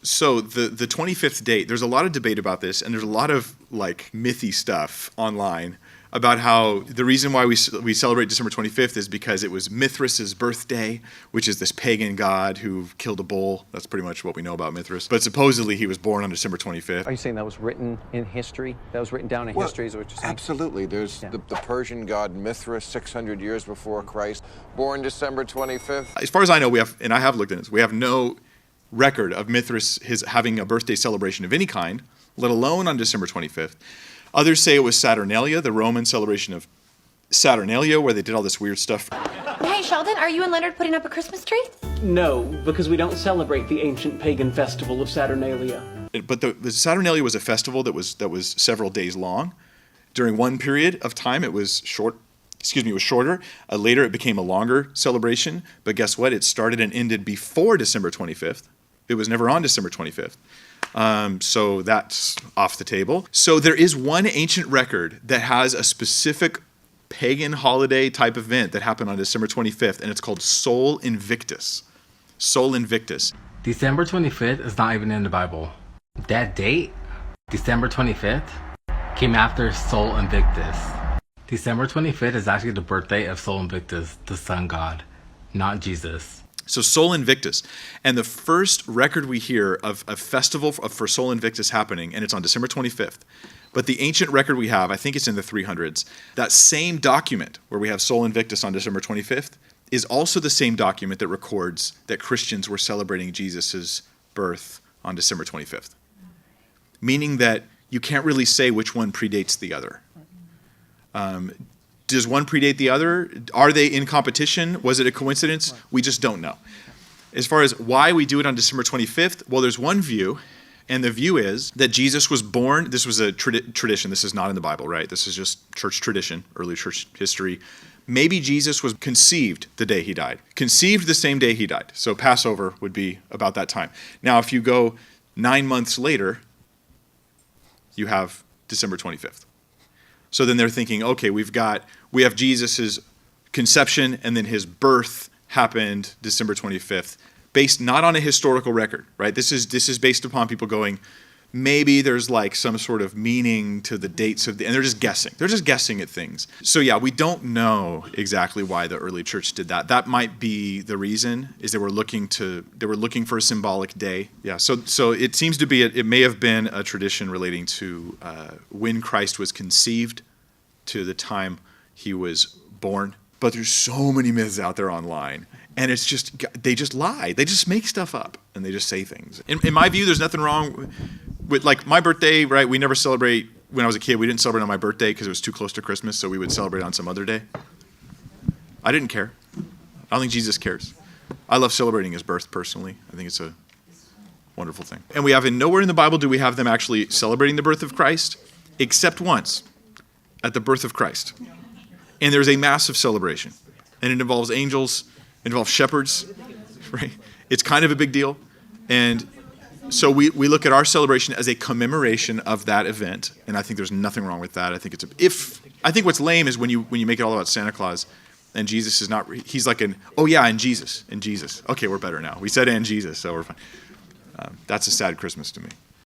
So the 25th date, there's a lot of debate about this, and there's a lot of like mythy stuff online about how the reason why we celebrate December 25th is because it was Mithras' birthday, which is this pagan god who killed a bull. That's pretty much what we know about Mithras. But supposedly he was born on December 25th. Are you saying that was written in history? That was written down in history, is what you're saying? Absolutely. There's the Persian god Mithras, 600 years before Christ, born December 25th. As far as I know, and I have looked at this, we have no record of Mithras having a birthday celebration of any kind, let alone on December 25th. Others say it was Saturnalia, the Roman celebration of Saturnalia, where they did all this weird stuff. Hey, Sheldon, are you and Leonard putting up a Christmas tree? No, because we don't celebrate the ancient pagan festival of Saturnalia. But the Saturnalia was a festival that was several days long. During one period of time, it was shorter. Later, it became a longer celebration. But guess what? It started and ended before December 25th. It was never on December 25th. So that's off the table. So there is one ancient record that has a specific pagan holiday type event that happened on December 25th, and it's called Sol Invictus. Sol Invictus. December 25th is not even in the Bible. That date, December 25th, came after Sol Invictus. December 25th is actually the birthday of Sol Invictus, the sun god, not Jesus. So Sol Invictus. And the first record we hear of a festival for Sol Invictus happening, and it's on December 25th. But the ancient record we have, I think it's in the 300s, that same document where we have Sol Invictus on December 25th is also the same document that records that Christians were celebrating Jesus' birth on December 25th. Meaning that you can't really say which one predates the other. Does one predate the other? Are they in competition? Was it a coincidence? We just don't know. As far as why we do it on December 25th, well, there's one view, and the view is that Jesus was born. This was a tradition. This is not in the Bible, right? This is just church tradition, early church history. Maybe Jesus was conceived the day he died. Conceived the same day he died. So Passover would be about that time. Now, if you go 9 months later, you have December 25th. So then they're thinking, okay, we have Jesus' conception and then his birth happened December 25th, based not on a historical record, right? This is based upon people going, maybe there's like some sort of meaning to the dates and they're just guessing. They're just guessing at things. So yeah, we don't know exactly why the early church did that. That might be the reason, is they were looking for a symbolic day. Yeah, so it seems to be, it may have been a tradition relating to when Christ was conceived to the time he was born. But there's so many myths out there online. And it's just, they just lie. They just make stuff up and they just say things. In my view, there's nothing wrong with, like, my birthday, right? We never celebrate, when I was a kid, we didn't celebrate on my birthday because it was too close to Christmas, so we would celebrate on some other day. I didn't care. I don't think Jesus cares. I love celebrating his birth personally. I think it's a wonderful thing. And we have, nowhere in the Bible do we have them actually celebrating the birth of Christ, except once, at the birth of Christ. And there's a massive celebration. And it involves angels, it involves shepherds, right? It's kind of a big deal. And so we look at our celebration as a commemoration of that event. And I think there's nothing wrong with that. I think I think what's lame is when you make it all about Santa Claus and Jesus is not, he's like and Jesus. Okay, we're better now. We said and Jesus, so we're fine. That's a sad Christmas to me.